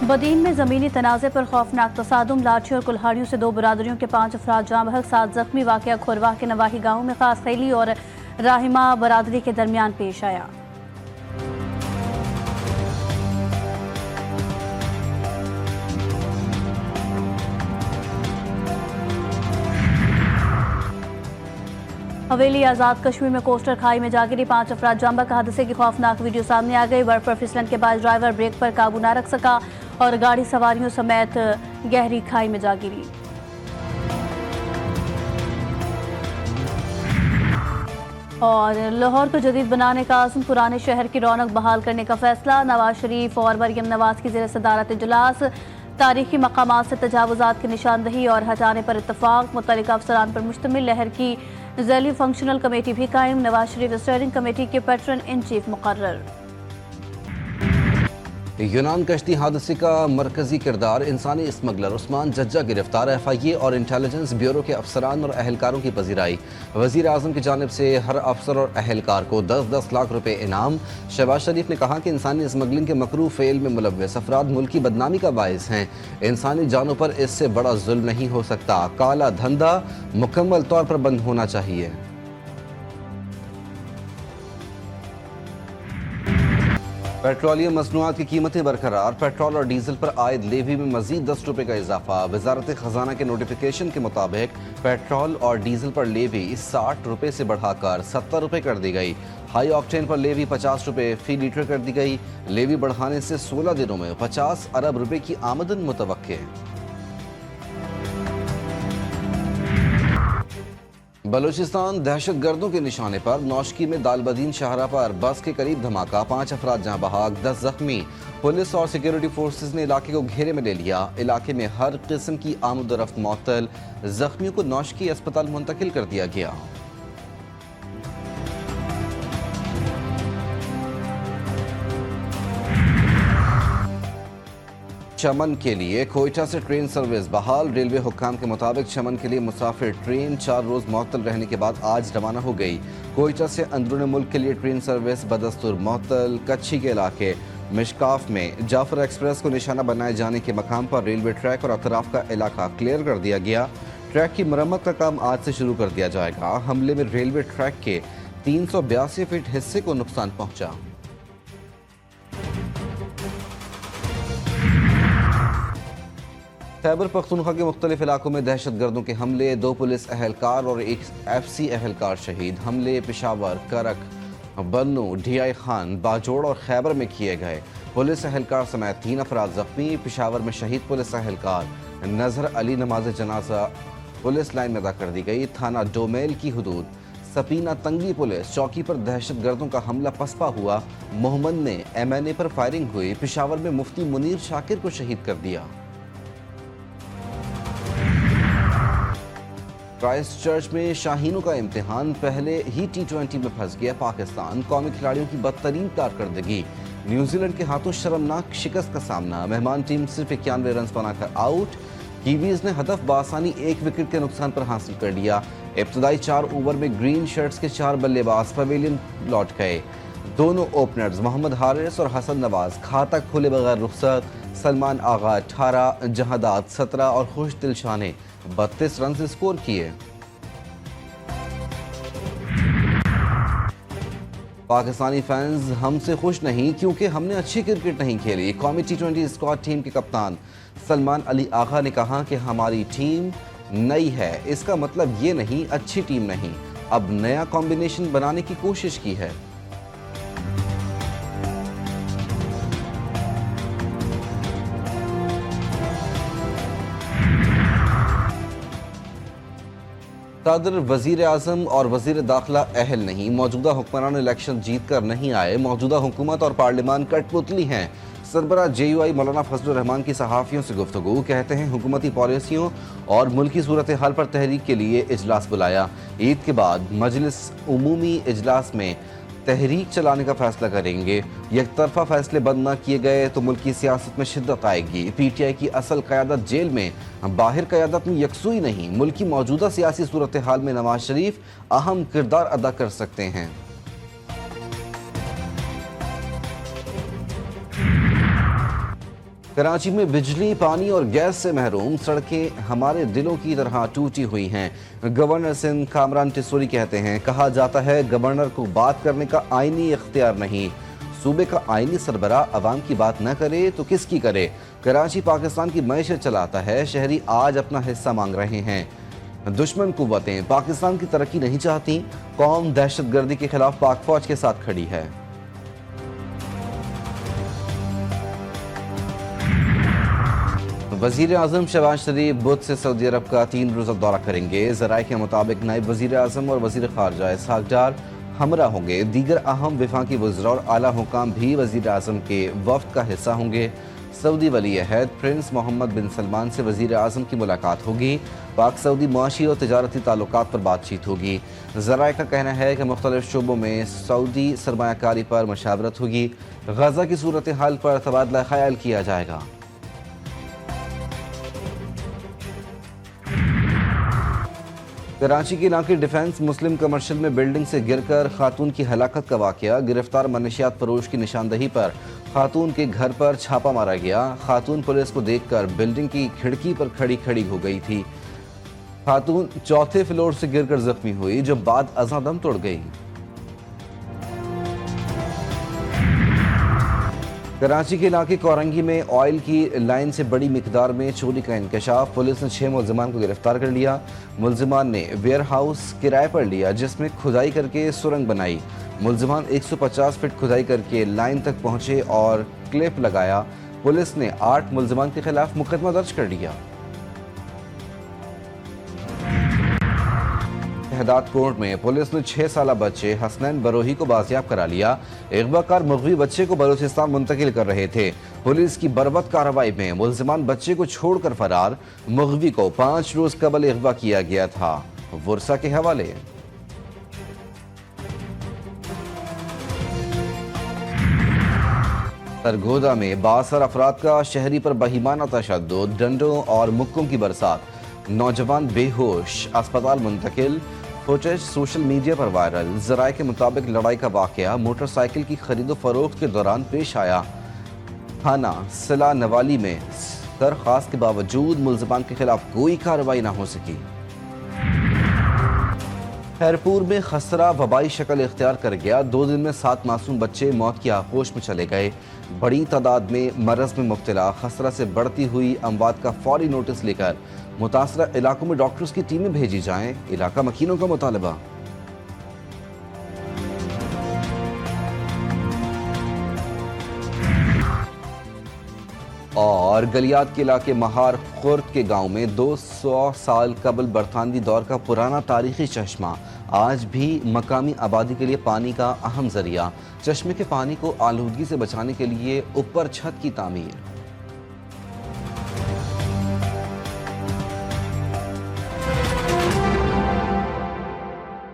बदीन में ज़मीनी तनाज़े पर खौफनाक तसादुम, लाठी और कुल्हाड़ियों से 2 बरादरियों के 5 अफराद जाँ बहक, 7 जख्मी। वाक़या खोरवाह के नवाही गाँव में खास खैली और राहिमा बरादरी के दरमियान पेश आया। हवेली आज़ाद कश्मीर में कोस्टर खाई में जा गिरी, 5 अफराद जाँ बहक। हादसे की खौफनाक वीडियो सामने आ गई। बर्फ पर फिसलन के बाद ड्राइवर ब्रेक पर काबू न रख सका और गाड़ी सवारियों समेत गहरी खाई में जा गिरी। और लाहौर को जदीद बनाने का आज़म, पुराने शहर की रौनक बहाल करने का फैसला। नवाज शरीफ और मरियम नवाज की ज़ेर सदारत इजलास, तारीखी मकामात से तजावुज़ात की निशानदही और हटाने पर इत्तफाक। मुत्तलिका अफसरान पर मुश्तमिल लहर की ज़ैली फंक्शनल कमेटी भी कायम। नवाज शरीफ स्टीयरिंग कमेटी के पैटर्न इन चीफ मुकर्रर। यूनान कश्ती हादसे का मरकजी किरदार इंसानी स्मगलर उस्मान जज्जा गिरफ्तार। FIA और इंटेलिजेंस ब्यूरो के अफसरान और अहलकारों की पजीराई। वज़ीर आज़म की जानिब से हर अफसर और अहलकार को 10-10 लाख रुपए इनाम। शहबाज शरीफ ने कहा कि इंसानी स्मगलिंग के मकरू फेल में मुलव्वस अफराद मुल्क की बदनामी का बायस हैं। इंसानी जानों पर इससे बड़ा जुल्म नहीं हो सकता। काला धंधा मुकम्मल तौर पर बंद होना चाहिए। पेट्रोलियम मसनूआत की कीमतें बरकरार। पेट्रोल और डीजल पर आयद लेवी में मजीद 10 रुपये का इजाफा। वजारत खजाना के नोटिफिकेशन के मुताबिक पेट्रोल और डीजल पर लेवी 60 रुपये से बढ़ाकर 70 रुपये कर दी गई। हाई ऑक्टेन पर लेवी 50 रुपये फी लीटर कर दी गई। लेवी बढ़ाने से 16 दिनों में 50 अरब रुपये की आमदन मुतवक्के। बलूचिस्तान दहशत गर्दों के निशाने पर। नौशकी में दालबदीन शाहरा पर बस के करीब धमाका, 5 अफराद जाँ बहक, 10 जख्मी। पुलिस और सिक्योरिटी फोर्सेज ने इलाके को घेरे में ले लिया। इलाके में हर किस्म की आमदोरफ्त मअतल। जख्मियों को नौशकी अस्पताल मुंतकिल कर दिया गया। चमन के लिए कोयटा से ट्रेन सर्विस बहाल। रेलवे हुक्काम के मुताबिक चमन के लिए मुसाफिर ट्रेन 4 रोज मअतल रहने के बाद आज रवाना हो गई। कोयटा से अंदरूनी मुल्क के लिए ट्रेन सर्विस बदस्तूर मअतल। कच्छी के इलाके मिशकाफ में जाफर एक्सप्रेस को निशाना बनाए जाने के मकाम पर रेलवे ट्रैक और अतराफ का इलाका क्लियर कर दिया गया। ट्रैक की मरम्मत का काम आज से शुरू कर दिया जाएगा। हमले में रेलवे ट्रैक के 382 फीट हिस्से को नुकसान पहुंचा। खैबर पख्तूनख्वा के मुख्तलिफ इलाकों में दहशत गर्दों के हमले। 2 पुलिस अहलकार और 1 FC अहलकार शहीद। हमले पेशावर, करक, बन्नू, DI खान, बाजोड़ और खैबर में किए गए। पुलिस अहलकार समेत 3 अफराद जख्मी। पेशावर में शहीद पुलिस अहलकार नजर अली नमाज जनाजा पुलिस लाइन में अदा कर दी गई। थाना डोमेल की हदूद सपीना तंगी पुलिस चौकी पर दहशत गर्दों का हमला पसपा हुआ। मोहम्मद ने MNA पर फायरिंग हुई। पेशावर में मुफ्ती मुनीर शाकिर को शहीद कर दिया। क्राइस्ट चर्च में शाहीनों का इम्तिहान। पहले ही T20 में फंस गया पाकिस्तान। कौमी खिलाड़ियों की बदतरीन कारकर्दगी। न्यूजीलैंड के हाथों शर्मनाक शिकस्त का सामना। मेहमान टीम सिर्फ 91 रन बनाकर आउट। कीवीज ने हदफ बासानी 1 विकेट के नुकसान पर हासिल कर लिया। इब्तदाई 4 ओवर में ग्रीन शर्ट्स के 4 बल्लेबाज पवेलियन लौट गए। दोनों ओपनर्स मोहम्मद हारिस और हसन नवाज खाता खोले बगैर रुखसत। सलमान आगा 18, जहादात 17 और खुश दिलशाह ने 32 रन से स्कोर किए। पाकिस्तानी फैंस हमसे खुश नहीं क्योंकि हमने अच्छी क्रिकेट नहीं खेली। कौमी T20 स्क्वाड टीम के कप्तान सलमान अली आगा ने कहा कि हमारी टीम नई है, इसका मतलब ये नहीं अच्छी टीम नहीं, अब नया कॉम्बिनेशन बनाने की कोशिश की है। सदर, वजीर आजम और वजीर दाखिला अहल नहीं। मौजूदा हुक्मरान इलेक्शन जीत कर नहीं आए। मौजूदा हुकूमत और पार्लियामान कठपुतली हैं। सरबरा JUI मौलाना फजलुर रहमान की सहाफ़ियों से गुफ्तगू। कहते हैं हुकूमती पॉलिसियों और मुल्की सूरत हाल पर तहरीक के लिए इजलास बुलाया। ईद के बाद मजलिस उमूमी इजलास में तहरीक चलाने का फैसला करेंगे। एक तरफा फैसले बंद न किए गए तो मुल्क की सियासत में शिद्दत आएगी। PTI की असल क़यादत जेल में, बाहर क़यादत में यकसुई नहीं। मुल्क की मौजूदा सियासी सूरत हाल में नवाज शरीफ अहम किरदार अदा कर सकते हैं। कराची में बिजली, पानी और गैस से महरूम, सड़कें हमारे दिलों की तरह टूटी हुई हैं। गवर्नर सिंध कामरान टिसोरी कहते हैं, कहा जाता है गवर्नर को बात करने का आईनी इख्तियार नहीं। सूबे का आईनी सरबरा अवाम की बात न करे तो किसकी करे। कराची पाकिस्तान की मईशत चलाता है, शहरी आज अपना हिस्सा मांग रहे हैं। दुश्मन कुव्वतें पाकिस्तान की तरक्की नहीं चाहती, कौम दहशतगर्दी के खिलाफ पाक फौज के साथ खड़ी है। वज़ीर आज़म शहबाज शरीफ बुध से सऊदी अरब का 3 रोज़ा दौरा करेंगे। ज़राए के मुताबिक नायब वज़ीर आज़म और वज़ीर ख़ारजा इसहाक़ डार हमरा होंगे। दीगर अहम वफाकी वज़रा और आला हुकाम भी वज़ीर आज़म के वफ़द का हिस्सा होंगे। सऊदी वली अहद प्रिंस मोहम्मद बिन सलमान से वज़ीर आज़म की मुलाकात होगी। पाक सऊदी मुआशी और तिजारती ताल्लुकात पर बातचीत होगी। ज़राए का कहना है कि मुख्तलिफ शोबों में सऊदी सरमायाकारी पर मशावरत होगी। गज़ा की सूरत हाल पर तबादला ख्याल किया जाएगा। कराची के इलाके डिफेंस मुस्लिम कमर्शियल में बिल्डिंग से गिरकर खातून की हलाकत का वाकया। गिरफ्तार मनशियात फरोश की निशानदही पर खातून के घर पर छापा मारा गया। खातून पुलिस को देखकर बिल्डिंग की खिड़की पर खड़ी हो गई थी। खातून चौथे फ्लोर से गिरकर जख्मी हुई, जो बाद अज़ां दम तोड़ गई। कराची के इलाके कोरंगी में ऑयल की लाइन से बड़ी मिकदार में चोरी का इंकशाफ। पुलिस ने 6 मुल्जिमान को गिरफ्तार कर लिया। मुल्जिमान ने वेयर हाउस किराए पर लिया, जिसमें खुदाई करके सुरंग बनाई। मुल्जिमान 150 फीट खुदाई करके लाइन तक पहुंचे और क्लिप लगाया। पुलिस ने 8 मुल्जिमान के खिलाफ मुकदमा दर्ज कर लिया। शहदाद कोर्ट में पुलिस ने 6 साला बच्चे हसनैन बरोही को बाजियाब करा लिया। अगवाकार मगवी बच्चे को बलूचिस्तान मुंतकिल कर रहे थे। पुलिस की बर्बत कार्रवाई में मुल्जिमान बच्चे को छोड़कर फरार। मगवी को 5 रोज कबल अगवा किया गया था। वर्षा के हवाले। सरगोदा में 62 अफराद का शहरी पर बहीमाना तशद्दुद, डंडों और मुक्कों की बरसात। नौजवान बेहोश, अस्पताल मुंतकिल। फुटेज सोशल मीडिया पर वायरल। ज़राए के मुताबिक लड़ाई का वाकया मोटरसाइकिल की खरीदो फरोख्त के दौरान पेश आया। थाना सिला नवाली में दरख्वास्त के बावजूद मुल्जिमान के खिलाफ कोई कार्रवाई न हो सकी। खैरपुर में खसरा वबाई शक्ल इख्तियार कर गया। 2 दिन में 7 मासूम बच्चे मौत की आगोश में चले गए। बड़ी तादाद में मरज में मुब्तला। खसरा से बढ़ती हुई अमवात का फौरी नोटिस लेकर मुतासरा इलाकों में डॉक्टर्स की टीमें भेजी जाएं। इलाका मकीनों का मुतालबा। और गलियात के इलाके महार खुर्द के गांव में 200 साल कबल बरतानवी दौर का पुराना तारीखी चश्मा आज भी मकामी आबादी के लिए पानी का अहम जरिया। चश्मे के पानी को आलूदगी से बचाने के लिए ऊपर छत की तामीर।